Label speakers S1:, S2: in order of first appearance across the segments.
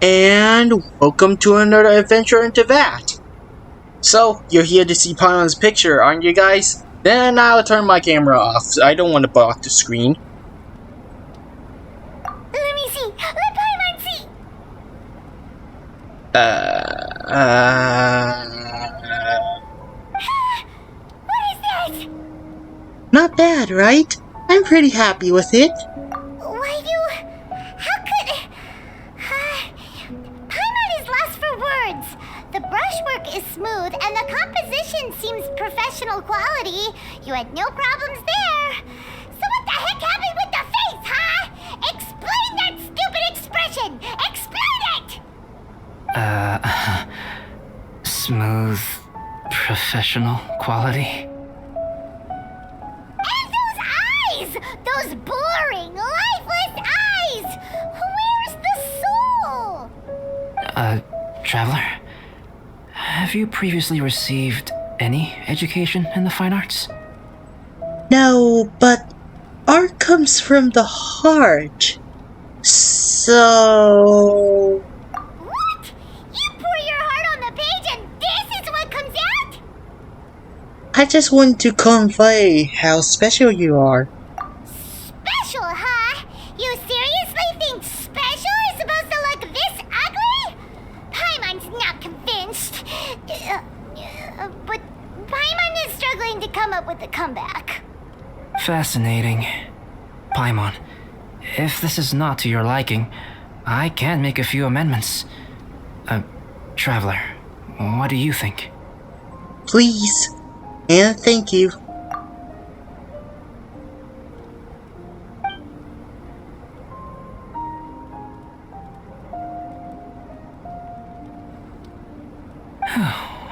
S1: And welcome to another adventure into that. So, you're here to see Paimon's picture, aren't you guys? Then I'll turn my camera off. I don't want to block the screen.
S2: Let me see. Let Paimon see. What is this?
S1: Not bad, right? I'm pretty happy with it.
S2: How could... Paimon is lost for words. The brushwork is smooth and the composition seems professional quality. You had no problems there. So what the heck happened with the face, huh? Explain that stupid expression! Explain it!
S3: Smooth, professional quality.
S2: And those eyes! Those boring, lifeless eyes! Where's the soul?
S3: Traveler, have you previously received any education in the fine arts?
S1: No, but art comes from the heart. So...
S2: What? You pour your heart on the page and this is what comes out?
S1: I just want to convey how special you are.
S2: Special, huh? You seriously think special is supposed to look this ugly? Paimon's not convinced. But Paimon is struggling to come up with a comeback.
S3: Fascinating. Paimon, if this is not to your liking, I can make a few amendments. Traveler, what do you think?
S1: Please. And thank you.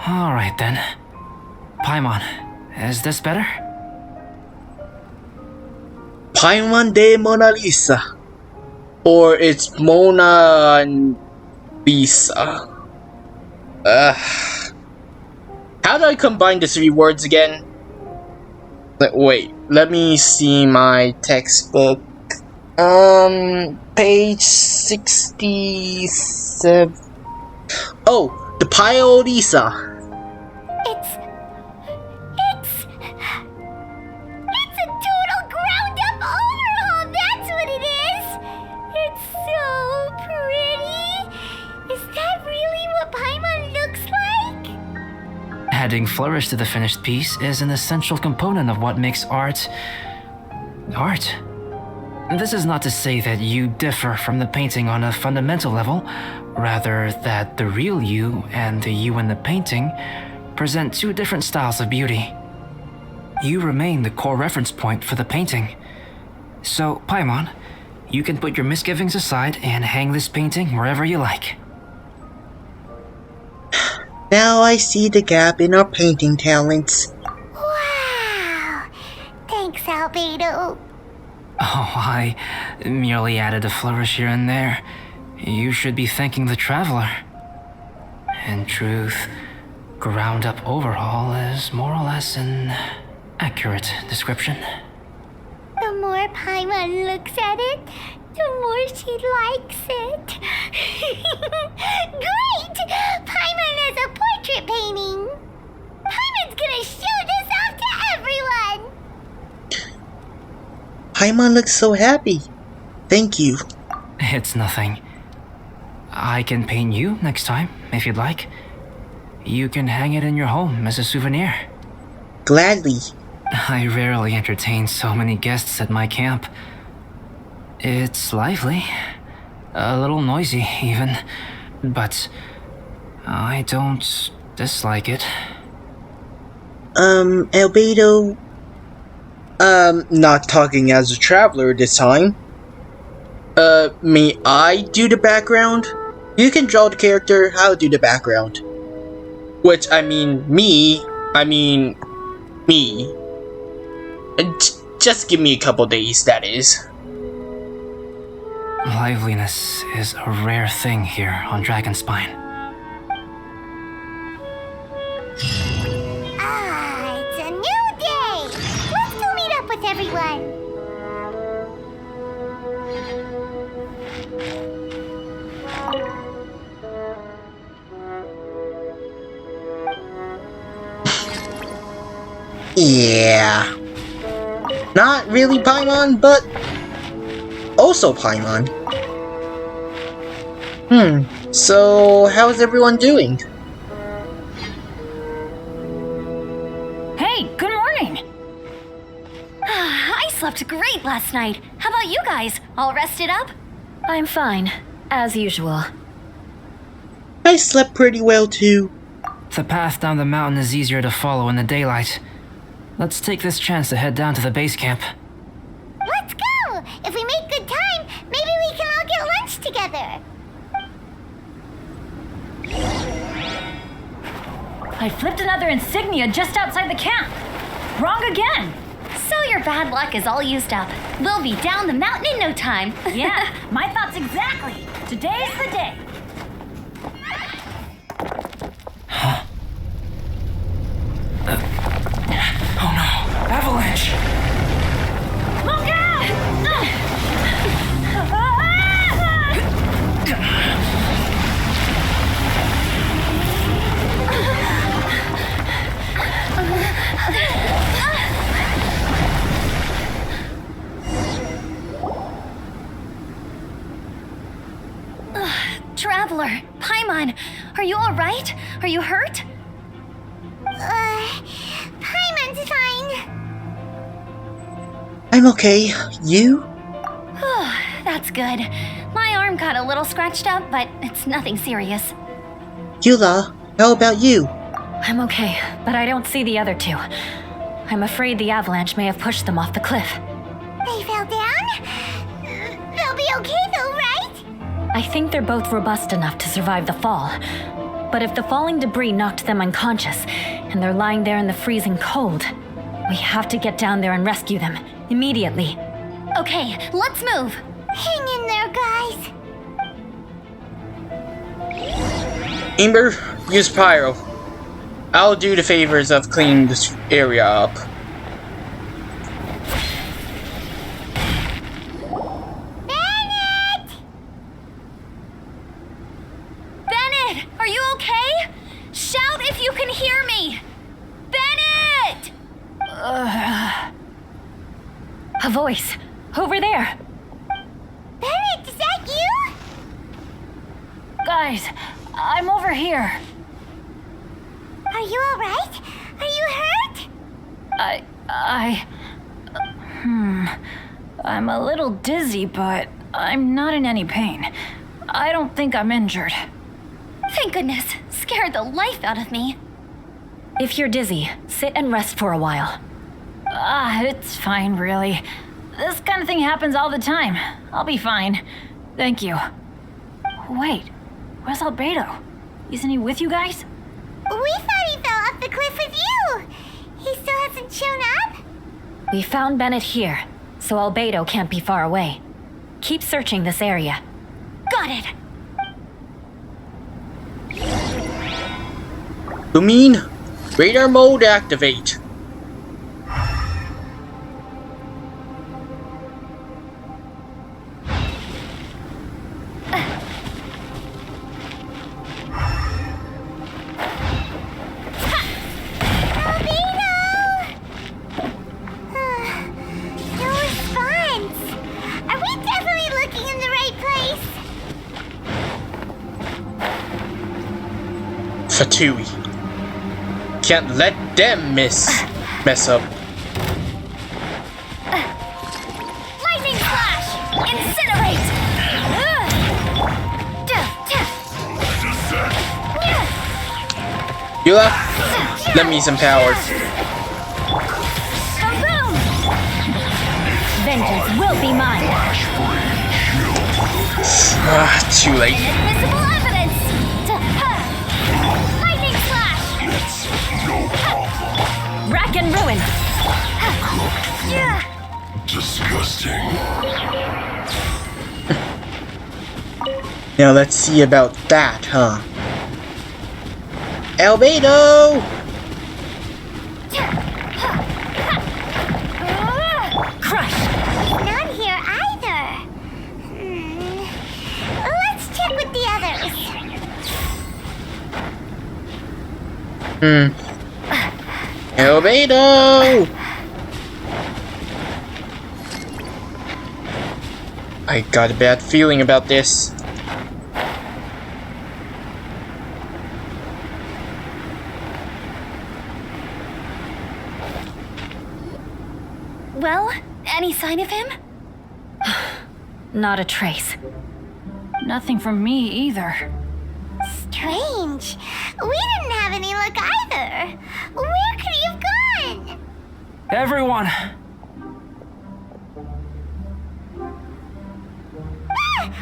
S3: Alright then. Paimon, is this better?
S1: Paimonalisa. Or it's Mona Lisa. How do I combine the three words again? Wait, let me see my textbook. Page 67. Oh, the Paimonalisa.
S2: It's a total ground up overhaul, that's what it is! It's so pretty! Is that really what Paimon looks like?
S3: Adding flourish to the finished piece is an essential component of what makes art... art. This is not to say that you differ from the painting on a fundamental level, rather that the real you and the you in the painting present two different styles of beauty. You remain the core reference point for the painting. So, Paimon, you can put your misgivings aside and hang this painting wherever you like.
S1: Now I see the gap in our painting talents.
S2: Wow! Thanks, Albedo.
S3: Oh, I merely added a flourish here and there. You should be thanking the traveler. In truth, ground up overhaul is more or less an accurate description.
S2: The more Paimon looks at it, the more she likes it. Great! Paimon has a portrait painting. Paimon's gonna show this off to everyone.
S1: Paimon looks so happy. Thank you.
S3: It's nothing. I can paint you next time, if you'd like. You can hang it in your home as a souvenir.
S1: Gladly.
S3: I rarely entertain so many guests at my camp. It's lively. A little noisy, even. But I don't dislike it.
S1: Albedo... not talking as a traveler this time. May I do the background? You can draw the character, I'll do the background. Which, me. Just give me a couple days, that is.
S3: Liveliness is a rare thing here on Dragonspine.
S2: It's a new day! Let's go meet up with everyone.
S1: Yeah. Not really Paimon, but also Paimon. So how's everyone doing?
S4: Hey, good morning! I slept great last night. How about you guys? All rested up? I'm fine, as usual.
S1: I slept pretty well too.
S3: The path down the mountain is easier to follow in the daylight. Let's take this chance to head down to the base camp.
S2: Let's go! If we make good time, maybe we can all get lunch together.
S4: I flipped another insignia just outside the camp. Wrong again.
S2: So your bad luck is all used up. We'll be down the mountain in no time.
S4: Yeah, my thoughts exactly. Today's the day.
S3: Oh no, avalanche!
S4: Look out!
S2: Traveler, Paimon, are you alright? Are you hurt? Paimon's fine.
S1: I'm okay. You?
S2: That's good. My arm got a little scratched up, but it's nothing serious.
S1: Yula, how about you?
S4: I'm okay, but I don't see the other two. I'm afraid the avalanche may have pushed them off the cliff.
S2: They fell down? They'll be okay though, right?
S4: I think they're both robust enough to survive the fall. But if the falling debris knocked them unconscious, and they're lying there in the freezing cold, we have to get down there and rescue them, immediately.
S2: Okay, let's move. Hang in there, guys.
S1: Amber, use Pyro. I'll do the favors of cleaning this area up.
S2: Bennett! Bennett, are you okay? Shout if you can hear me! Bennett!
S4: A voice, over there.
S2: Bennett, is that you?
S4: Guys, I'm over here.
S2: Are you alright? Are you hurt?
S4: I'm a little dizzy, but I'm not in any pain. I don't think I'm injured.
S2: Thank goodness. Scared the life out of me.
S4: If you're dizzy, sit and rest for a while. It's fine, really. This kind of thing happens all the time. I'll be fine. Thank you. Wait, where's Albedo? Isn't he with you guys?
S2: We thought he fell off the cliff with you. He still hasn't shown up?
S4: We found Bennett here, so Albedo can't be far away. Keep searching this area.
S2: Got it.
S1: Durin, radar mode activate.
S2: No response. Are we definitely looking in the right place?
S1: Fatui. Can't let them mess up.
S2: Lightning flash! Incinerate!
S1: Yula, lend me some power.
S2: Boom!
S4: Vengeance will be mine.
S1: Too late.
S2: Invisible evidence! Lightning flash!
S4: Rack and ruin.
S5: Disgusting.
S1: Now let's see about that, huh? Albedo!
S4: Crush.
S2: Not here either. Let's check with the others.
S1: Albedo! I got a bad feeling about this.
S4: Well, any sign of him? Not a trace. Nothing from me either.
S2: Strange. We didn't have any luck either. Where could he have gone?
S3: Everyone!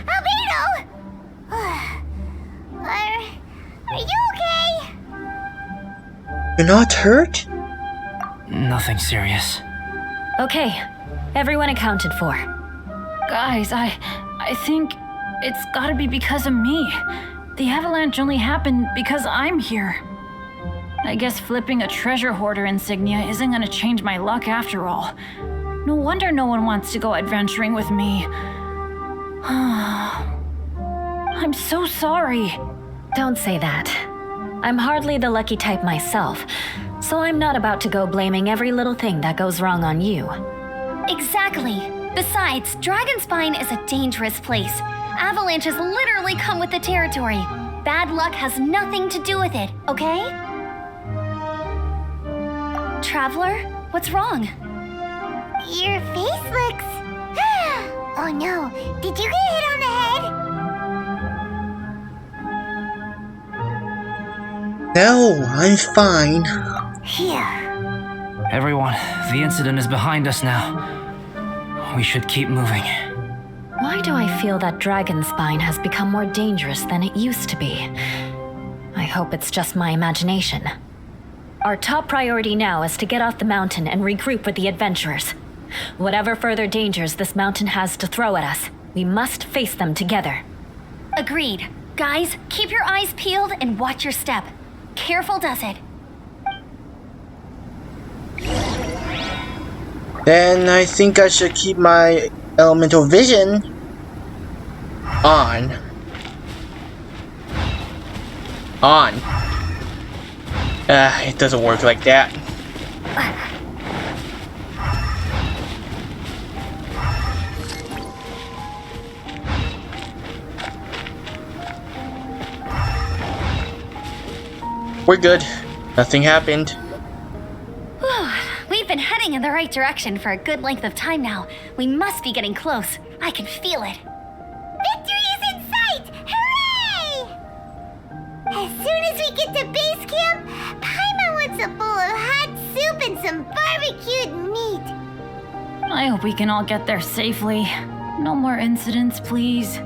S2: Albedo! Are you okay?
S1: You're not hurt?
S3: Nothing serious.
S4: Okay, everyone accounted for. Guys, I think it's gotta be because of me. The avalanche only happened because I'm here. I guess flipping a treasure hoarder insignia isn't gonna change my luck after all. No wonder no one wants to go adventuring with me. I'm so sorry. Don't say that. I'm hardly the lucky type myself, so I'm not about to go blaming every little thing that goes wrong on you.
S6: Exactly. Besides, Dragonspine is a dangerous place. Avalanches literally come with the territory. Bad luck has nothing to do with it, okay? Traveler, what's wrong?
S2: Your face looks... Oh no, did you get hit on the head?
S1: No, I'm fine.
S2: Phew.
S3: Everyone, the incident is behind us now. We should keep moving.
S4: Why do I feel that Dragonspine has become more dangerous than it used to be? I hope it's just my imagination. Our top priority now is to get off the mountain and regroup with the adventurers. Whatever further dangers this mountain has to throw at us, we must face them together.
S6: Agreed. Guys, keep your eyes peeled and watch your step. Careful does it.
S1: Then I think I should keep my elemental vision on. It doesn't work like that. We're good. Nothing happened.
S6: We've been heading in the right direction for a good length of time now. We must be getting close. I can feel it.
S2: Victory is in sight! Hooray! As soon as we get to base camp, Paimon wants a bowl of hot soup and some barbecued meat.
S4: I hope we can all get there safely. No more incidents, please.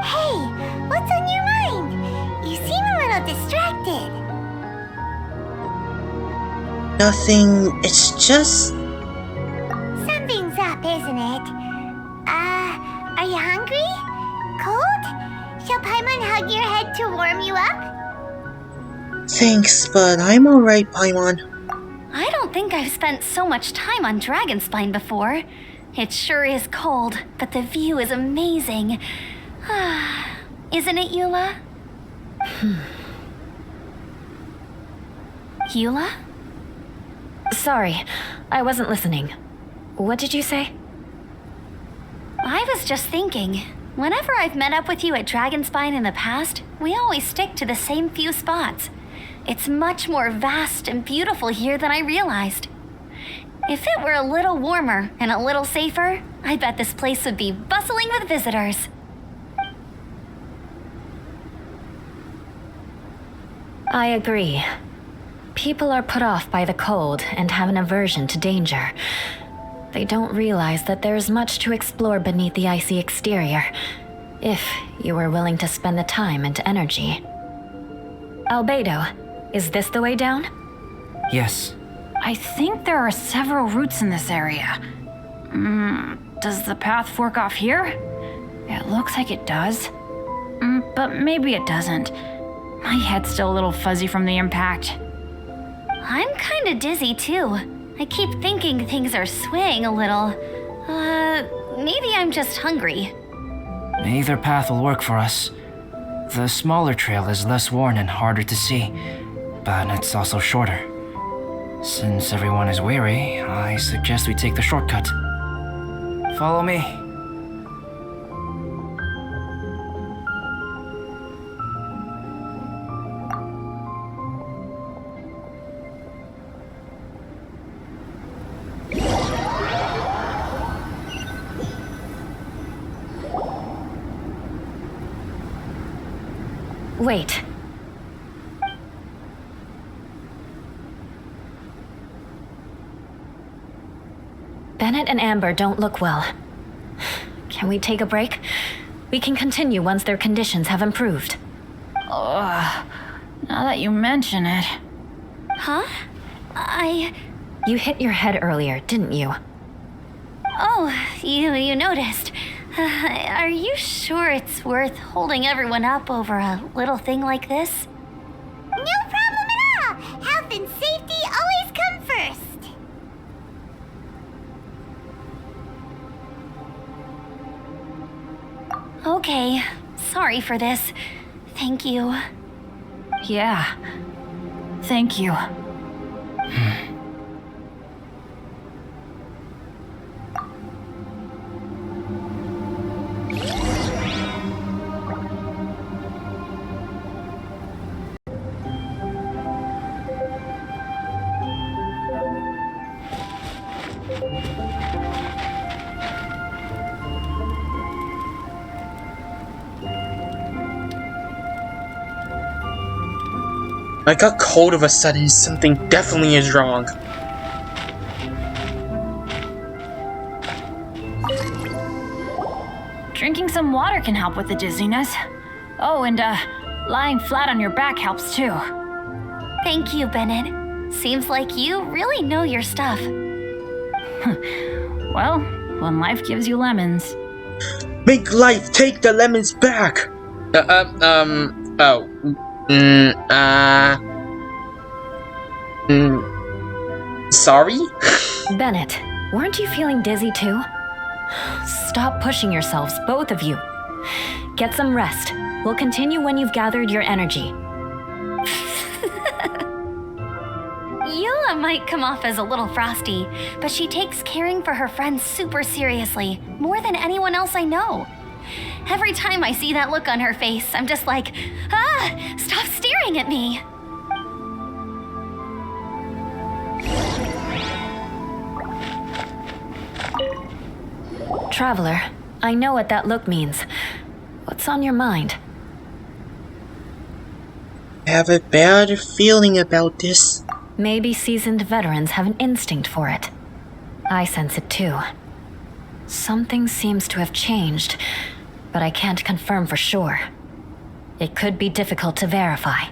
S2: Hey, what's on your mind? You seem a little distracted.
S1: Nothing. It's just.
S2: Something's up, isn't it? Are you hungry? Cold? Shall Paimon hug your head to warm you up?
S1: Thanks, but I'm alright, Paimon.
S6: I don't think I've spent so much time on Dragonspine before. It sure is cold, but the view is amazing. Isn't it, Eula? Eula?
S4: Sorry, I wasn't listening. What did you say?
S6: I was just thinking, whenever I've met up with you at Dragonspine in the past, we always stick to the same few spots. It's much more vast and beautiful here than I realized. If it were a little warmer and a little safer, I bet this place would be bustling with visitors.
S4: I agree. People are put off by the cold and have an aversion to danger. They don't realize that there is much to explore beneath the icy exterior, if you are willing to spend the time and energy. Albedo, is this the way down?
S3: Yes.
S4: I think there are several routes in this area. Does the path fork off here? It looks like it does. But maybe it doesn't. My head's still a little fuzzy from the impact.
S6: I'm kinda dizzy too. I keep thinking things are swaying a little. Maybe I'm just hungry.
S3: Either path will work for us. The smaller trail is less worn and harder to see, but it's also shorter. Since everyone is weary, I suggest we take the shortcut. Follow me.
S4: Wait. Bennett and Amber don't look well. Can we take a break? We can continue once their conditions have improved. Ugh. Now that you mention it.
S6: Huh?
S4: You hit your head earlier, didn't you?
S6: Oh, you noticed. Are you sure it's worth holding everyone up over a little thing like this?
S2: No problem at all! Health and safety always come first!
S6: Okay, sorry for this. Thank you.
S4: Yeah. Thank you.
S1: I got cold of a sudden. Something definitely is wrong.
S4: Drinking some water can help with the dizziness. Oh, and lying flat on your back helps too.
S6: Thank you, Bennett. Seems like you really know your stuff.
S4: Well, when life gives you lemons.
S1: Make life take the lemons back! Sorry?
S4: Bennett, weren't you feeling dizzy too? Stop pushing yourselves, both of you. Get some rest. We'll continue when you've gathered your energy.
S6: Eula might come off as a little frosty, but she takes caring for her friends super seriously, more than anyone else I know. Every time I see that look on her face, I'm just like, stop staring at me!
S4: Traveler, I know what that look means. What's on your mind?
S1: I have a bad feeling about this.
S4: Maybe seasoned veterans have an instinct for it. I sense it too. Something seems to have changed, but I can't confirm for sure. It could be difficult to verify.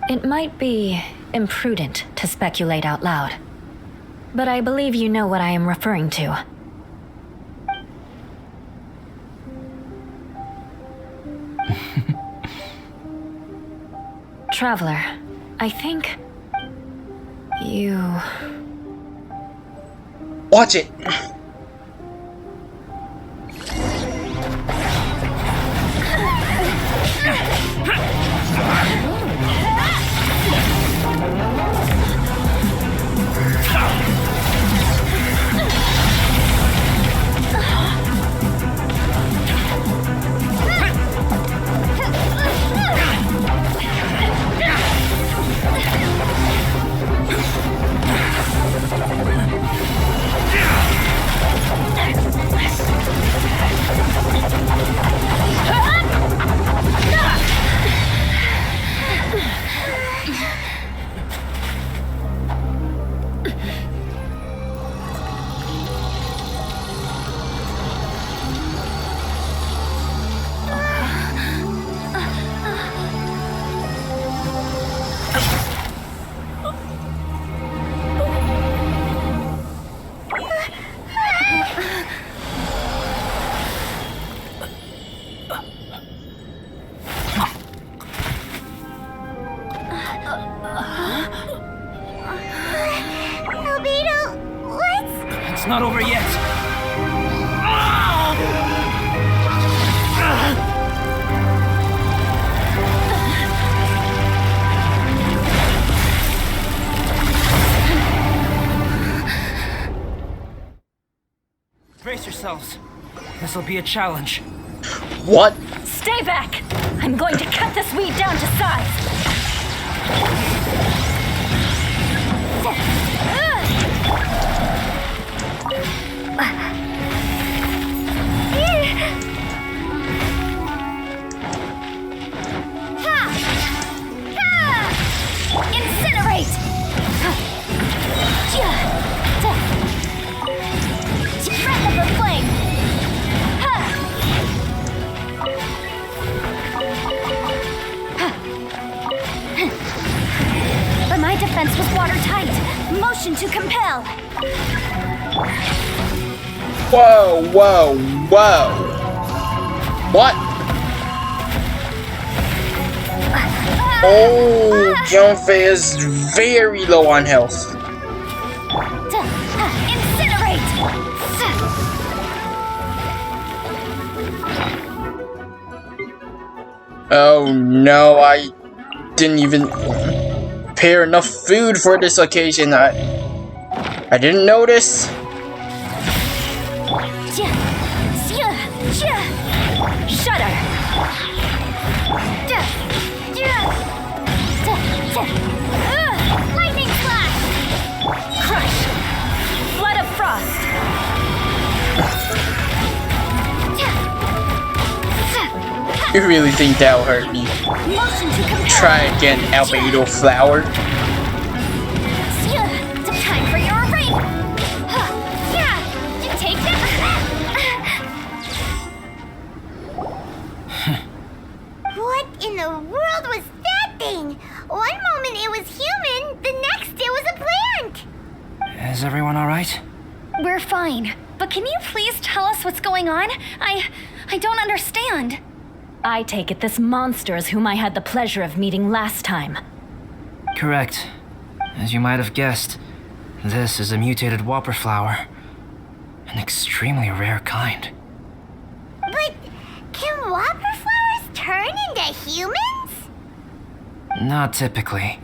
S4: It might be imprudent to speculate out loud, but I believe you know what I am referring to. Traveler, I think you...
S1: Watch it!
S2: I'll be
S3: It's not over yet. Brace yourselves. This'll be a challenge.
S1: What?
S4: Stay back! I'm going to cut this weed down to size.
S6: Incinerate! Breath of the flame! But my defense was watertight. Motion to compel.
S1: Whoa, whoa, whoa. What? Oh, Junfei is very low on health.
S6: Incinerate!
S1: Oh no, I didn't even prepare enough food for this occasion. I didn't notice.
S6: Shudder! Lightning flash!
S4: Crush! Flood of frost!
S1: You really think that'll hurt me?
S6: Motion to compel!
S1: Try again, albedo flower.
S6: Time for your ring! Yeah! You take that!
S2: What in the world was that thing? One moment it was human, the next it was a plant.
S3: Is everyone alright?
S6: We're fine. But can you please tell us what's going on? I don't understand.
S4: I take it this monster is whom I had the pleasure of meeting last time.
S3: Correct. As you might have guessed, this is a mutated whopper flower. An extremely rare kind.
S2: But can whopper flowers turn into humans?
S3: Not typically,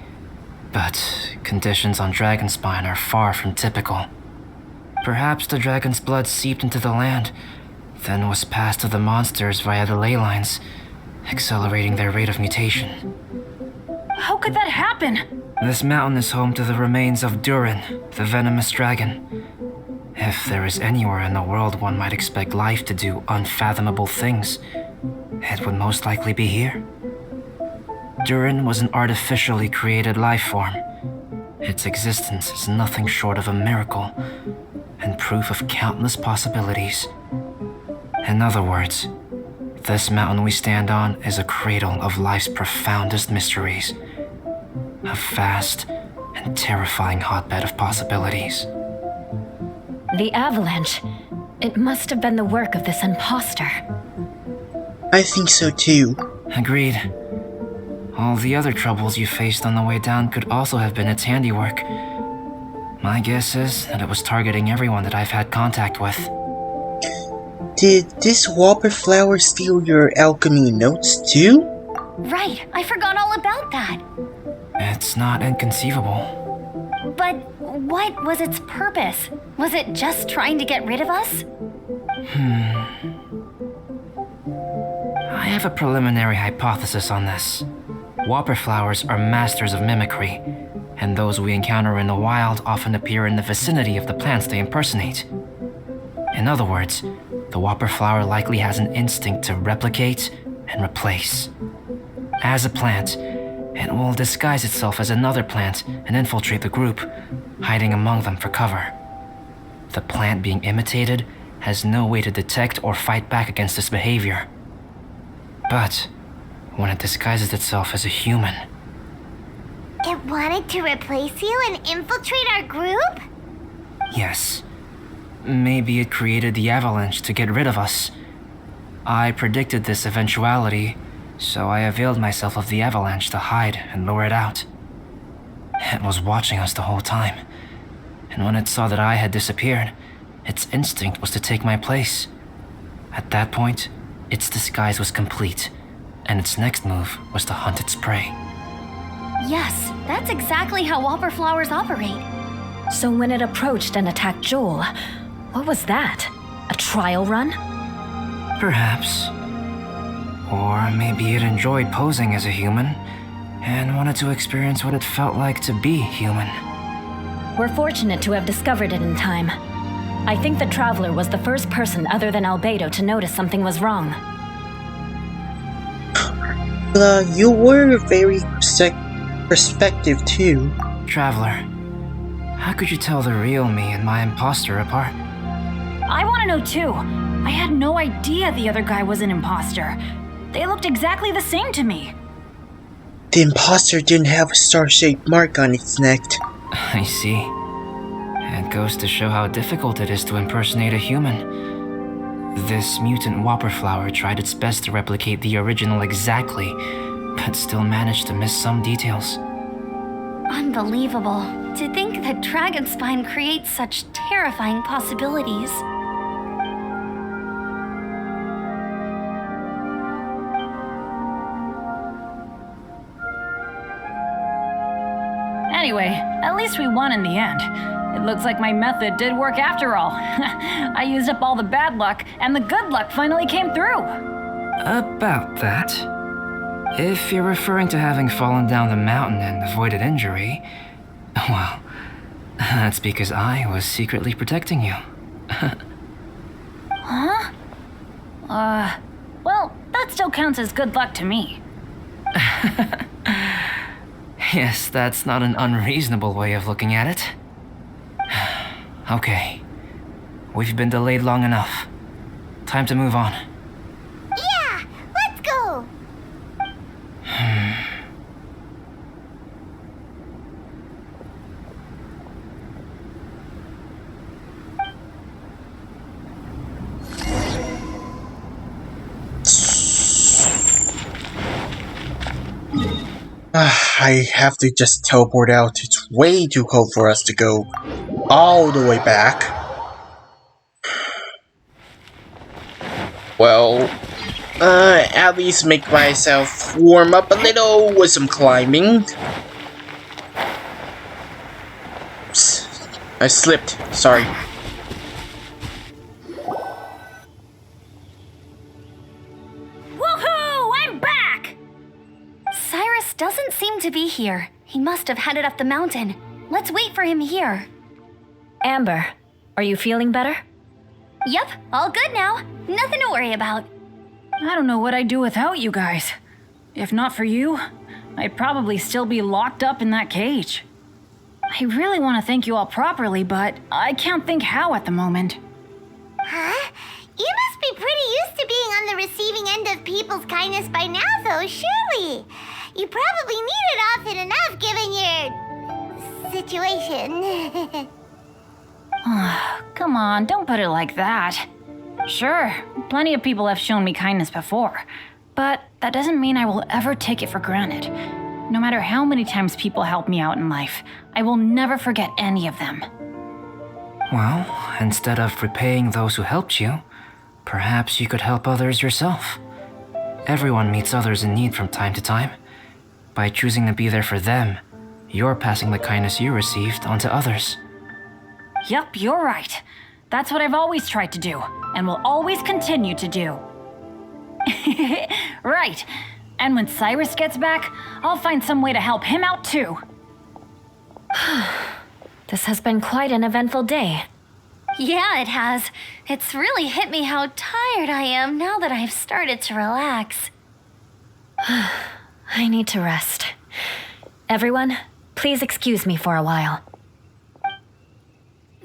S3: but conditions on Dragonspine are far from typical. Perhaps the dragon's blood seeped into the land, then was passed to the monsters via the ley lines, accelerating their rate of mutation.
S4: How could that happen?
S3: This mountain is home to the remains of Durin, the venomous dragon. If there is anywhere in the world one might expect life to do unfathomable things, it would most likely be here. Durin was an artificially created life form. Its existence is nothing short of a miracle, and proof of countless possibilities. In other words, this mountain we stand on is a cradle of life's profoundest mysteries. A vast and terrifying hotbed of possibilities.
S4: The avalanche. It must have been the work of this imposter.
S1: I think so too.
S3: Agreed. All the other troubles you faced on the way down could also have been its handiwork. My guess is that it was targeting everyone that I've had contact with.
S1: Did this whopper flower steal your alchemy notes too?
S6: Right, I forgot all about that.
S3: It's not inconceivable.
S6: But what was its purpose? Was it just trying to get rid of us?
S3: I have a preliminary hypothesis on this. Whopper flowers are masters of mimicry, and those we encounter in the wild often appear in the vicinity of the plants they impersonate. In other words, the whopper flower likely has an instinct to replicate and replace. As a plant, it will disguise itself as another plant and infiltrate the group, hiding among them for cover. The plant being imitated has no way to detect or fight back against this behavior. But when it disguises itself as a human,
S2: It wanted to replace you and infiltrate our group?
S3: yes, maybe it created the avalanche to get rid of us. I predicted this eventuality, so I availed myself of the avalanche to hide and lure it out. It was watching us the whole time, and when it saw that I had disappeared, its instinct was to take my place. At that point, its disguise was complete, and its next move was to hunt its prey.
S6: Yes, that's exactly how whopper flowers operate.
S4: So when it approached and attacked Joel, what was that? A trial run?
S3: Perhaps. Or maybe it enjoyed posing as a human and wanted to experience what it felt like to be human.
S4: We're fortunate to have discovered it in time. I think the Traveler was the first person other than Albedo to notice something was wrong.
S1: You were very perspective too.
S3: Traveler, how could you tell the real me and my imposter apart?
S4: I want to know too. I had no idea the other guy was an imposter. They looked exactly the same to me.
S1: The imposter didn't have a star-shaped mark on its neck.
S3: I see. It goes to show how difficult it is to impersonate a human. This mutant whopper flower tried its best to replicate the original exactly, but still managed to miss some details.
S6: Unbelievable. To think that Dragonspine creates such terrifying possibilities.
S4: Anyway, at least we won in the end. It looks like my method did work after all. I used up all the bad luck, and the good luck finally came through.
S3: About that. If you're referring to having fallen down the mountain and avoided injury, well, that's because I was secretly protecting you.
S4: Huh? Well, that still counts as good luck to me.
S3: Yes, that's not an unreasonable way of looking at it. Okay. We've been delayed long enough. Time to move on.
S2: Yeah, let's go.
S1: I have to just teleport out. It's way too cold for us to go all the way back. Well, at least make myself warm up a little with some climbing. Oops, I slipped, sorry.
S6: Woohoo! I'm back! Cyrus doesn't seem to be here. He must have headed up the mountain. Let's wait for him here.
S4: Amber, are you feeling better?
S6: Yep, all good now. Nothing to worry about.
S4: I don't know what I'd do without you guys. If not for you, I'd probably still be locked up in that cage. I really want to thank you all properly, but I can't think how at the moment.
S2: Huh? You must be pretty used to being on the receiving end of people's kindness by now, though, surely. You probably need it often enough given your situation.
S4: Come on, don't put it like that. Sure, plenty of people have shown me kindness before, but that doesn't mean I will ever take it for granted. No matter how many times people help me out in life, I will never forget any of them.
S3: Well, instead of repaying those who helped you, perhaps you could help others yourself. Everyone meets others in need from time to time. By choosing to be there for them, you're passing the kindness you received onto others.
S4: Yup, you're right. That's what I've always tried to do, and will always continue to do. Right. And when Cyrus gets back, I'll find some way to help him out too. This has been quite an eventful day.
S6: Yeah, it has. It's really hit me how tired I am now that I've started to relax.
S4: I need to rest. Everyone, please excuse me for a while.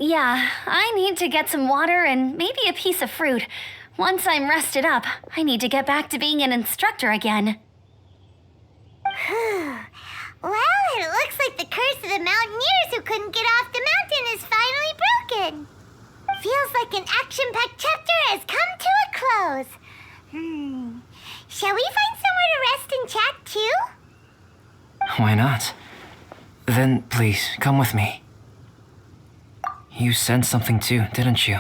S6: Yeah, I need to get some water and maybe a piece of fruit. Once I'm rested up, I need to get back to being an instructor again.
S2: Well, it looks like the curse of the mountaineers who couldn't get off the mountain is finally broken. Feels like an action-packed chapter has come to a close. Shall we find somewhere to rest and chat too?
S3: Why not? Then please, come with me. You sensed something too, didn't you?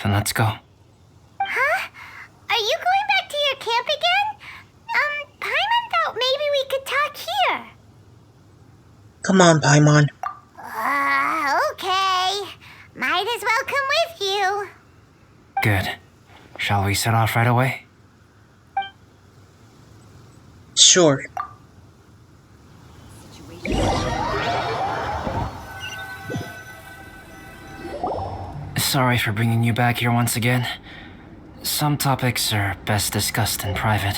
S3: Then let's go.
S2: Huh? Are you going back to your camp again? Paimon thought maybe we could talk here.
S1: Come on, Paimon.
S2: Okay. Might as well come with you.
S3: Good. Shall we set off right away?
S1: Sure.
S3: Sorry for bringing you back here once again. Some topics are best discussed in private.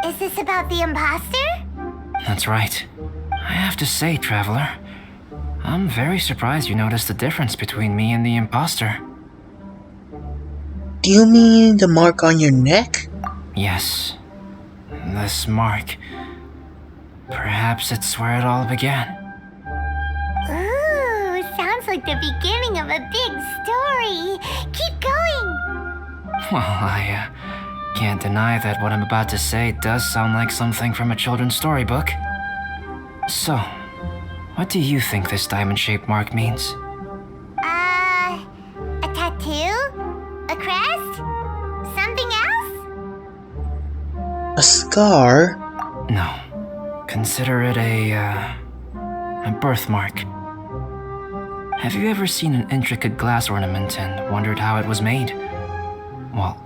S2: Is this about the imposter?
S3: That's right. I have to say, Traveler, I'm very surprised you noticed the difference between me and the imposter.
S1: Do you mean the mark on your neck?
S3: Yes. This mark. Perhaps it's where it all began.
S2: Ooh, sounds like the beginning of a big story. Keep going.
S3: Well, I can't deny that what I'm about to say does sound like something from a children's storybook. So, what do you think this diamond-shaped mark means?
S2: A tattoo? A crest? Something else?
S1: A scar?
S3: No. Consider it a birthmark. Have you ever seen an intricate glass ornament and wondered how it was made? Well,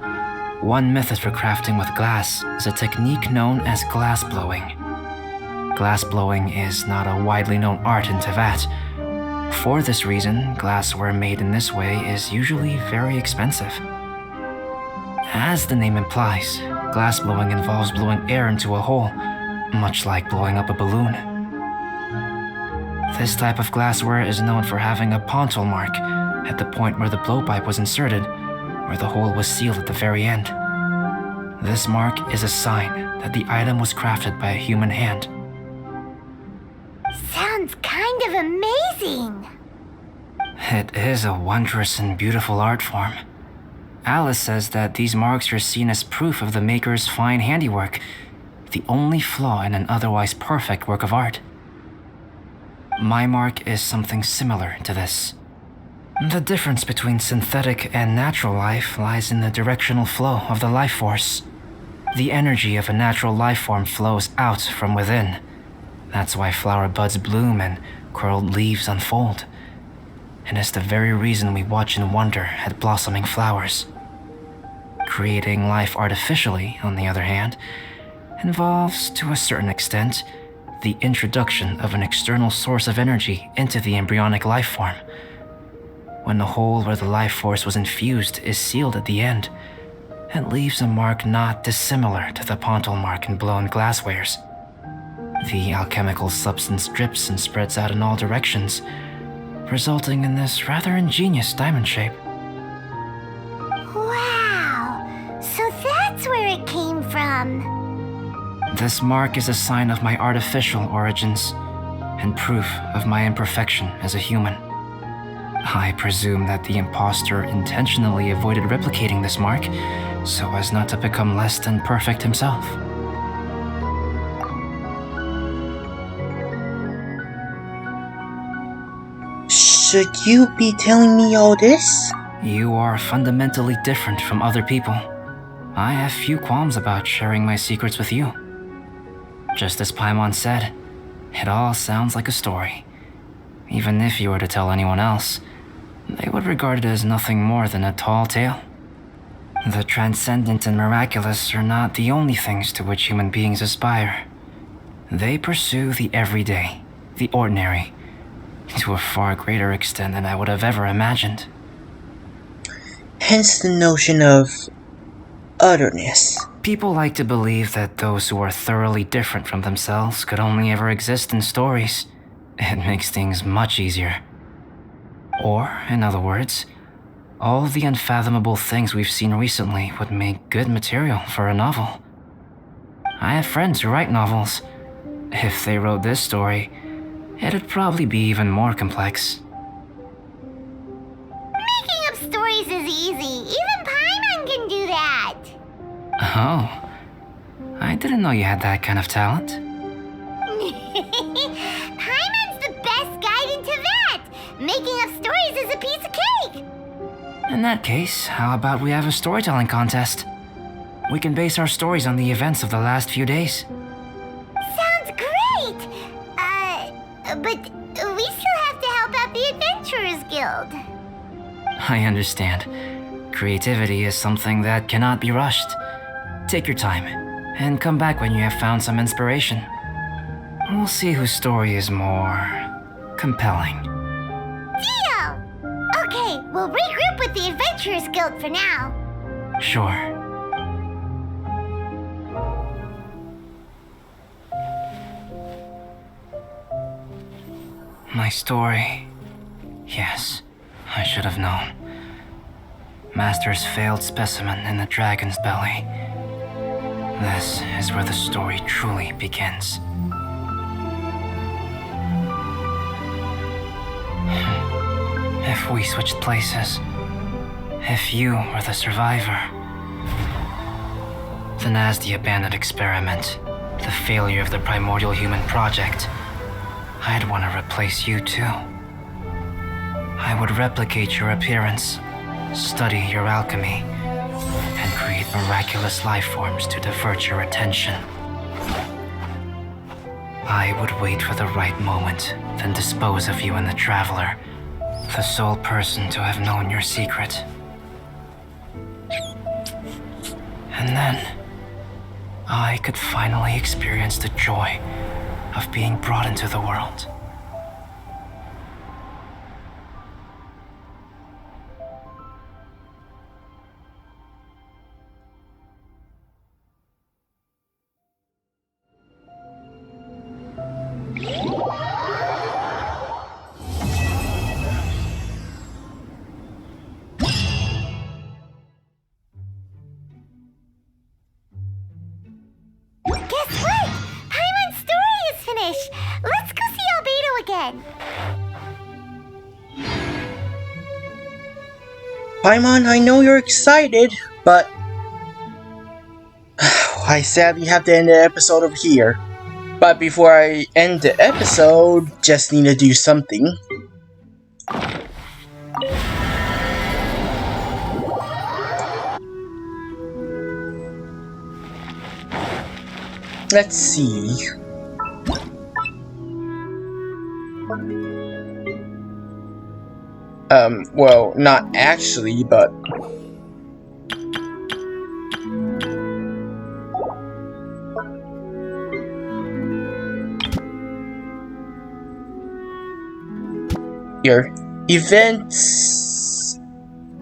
S3: one method for crafting with glass is a technique known as glass blowing. Glass blowing is not a widely known art in Teyvat. For this reason, glassware made in this way is usually very expensive. As the name implies, glass blowing involves blowing air into a hole, much like blowing up a balloon. This type of glassware is known for having a pontal mark at the point where the blowpipe was inserted, where the hole was sealed at the very end. This mark is a sign that the item was crafted by a human hand.
S2: Sounds kind of amazing.
S3: It is a wondrous and beautiful art form. Alice says that these marks are seen as proof of the maker's fine handiwork, the only flaw in an otherwise perfect work of art. My mark is something similar to this. The difference between synthetic and natural life lies in the directional flow of the life force. The energy of a natural life form flows out from within. That's why flower buds bloom and curled leaves unfold. And it's the very reason we watch and wonder at blossoming flowers. Creating life artificially, on the other hand, involves, to a certain extent, the introduction of an external source of energy into the embryonic life form. When the hole where the life force was infused is sealed at the end, it leaves a mark not dissimilar to the pontal mark in blown glasswares. The alchemical substance drips and spreads out in all directions, resulting in this rather ingenious diamond shape.
S2: Wow, so that's where it came from.
S3: This mark is a sign of my artificial origins and proof of my imperfection as a human. I presume that the imposter intentionally avoided replicating this mark so as not to become less than perfect himself.
S1: Should you be telling me all this?
S3: You are fundamentally different from other people. I have few qualms about sharing my secrets with you. Just as Paimon said, it all sounds like a story. Even if you were to tell anyone else, they would regard it as nothing more than a tall tale. The transcendent and miraculous are not the only things to which human beings aspire. They pursue the everyday, the ordinary, to a far greater extent than I would have ever imagined.
S1: Hence the notion of otherness.
S3: People like to believe that those who are thoroughly different from themselves could only ever exist in stories. It makes things much easier. Or, in other words, all the unfathomable things we've seen recently would make good material for a novel. I have friends who write novels. If they wrote this story, it'd probably be even more complex.
S2: Making up stories is easy. Even Paimon can do that.
S3: Oh, I didn't know you had that kind of talent.
S2: Paimon's the best guide in Teyvat. Make making up stories is a piece of cake!
S3: In that case, how about we have a storytelling contest? We can base our stories on the events of the last few days.
S2: Sounds great! But we still have to help out the Adventurers Guild.
S3: I understand. Creativity is something that cannot be rushed. Take your time, and come back when you have found some inspiration. We'll see whose story is more compelling.
S2: Deal! Okay, we'll regroup with the Adventurers Guild for now.
S3: Sure. My story. Yes, I should have known. Master's failed specimen in the dragon's belly. This is where the story truly begins. If we switched places, if you were the survivor, then as the abandoned experiment, the failure of the primordial human project, I'd want to replace you too. I would replicate your appearance, study your alchemy, and create miraculous life forms to divert your attention. I would wait for the right moment, then dispose of you and the Traveler, the sole person to have known your secret. And then, I could finally experience the joy of being brought into the world.
S2: Guess what? Paimon's story is finished. Let's go see Albedo again.
S1: Paimon, I know you're excited, but I sadly have to end the episode over here. But before I end the episode, just need to do something. Let's see. Well, not actually, but here. Events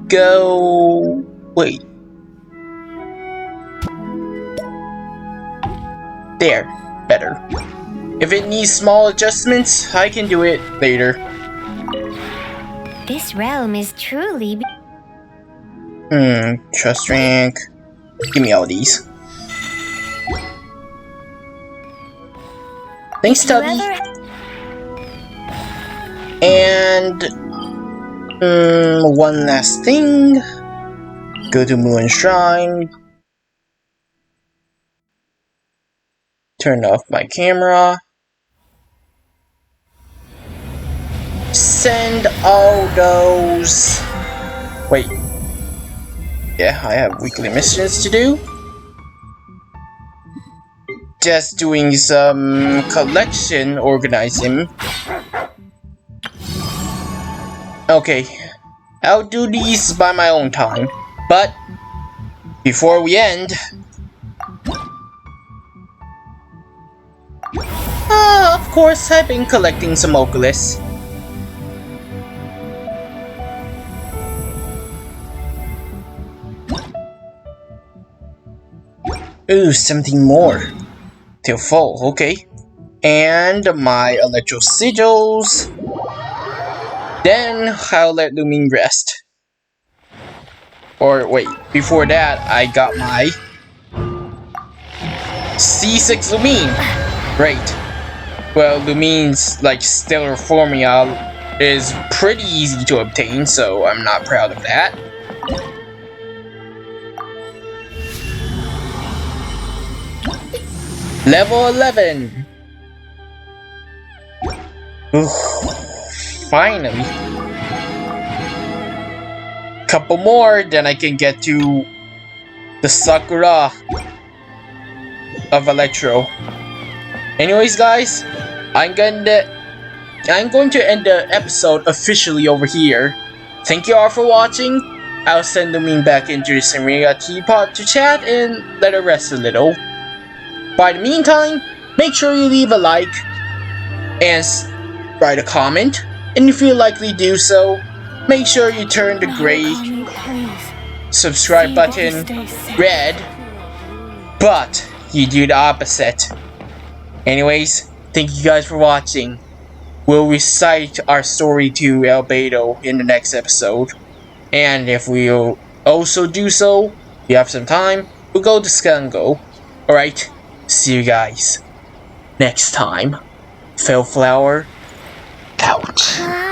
S1: go. Wait. There. Better. If it needs small adjustments, I can do it later.
S2: This realm is truly...
S1: Trust rank. Give me all these. Thanks, Tubby. And one last thing. Go to Moon Shrine. Turn off my camera. Send all those. Wait. Yeah, I have weekly missions to do. Just doing some collection organizing. Okay, I'll do these by my own time. But before we end, of course, I've been collecting some Oculus. Ooh, something more. Till fall, okay. And my electro sigils. Then I'll let Lumine rest. Or wait, before that, I got my C6 Lumine. Great. Well, Lumine's like stellar formula is pretty easy to obtain, so I'm not proud of that. Level 11. Ooh, finally. couple more, then I can get to the Sakura of Electro. Anyways, guys, I'm going to end the episode officially over here. Thank you all for watching. I'll send the meme back into the Samaria teapot to chat and let it rest a little. By the meantime, make sure you leave a like and write a comment. And if you likely do so, make sure you turn the gray subscribe button red, but you do the opposite. Anyways, thank you guys for watching. We'll recite our story to Albedo in the next episode. And if we'll also do so, we have some time, we'll go to Skango. Alright, see you guys next time. Fellflower out.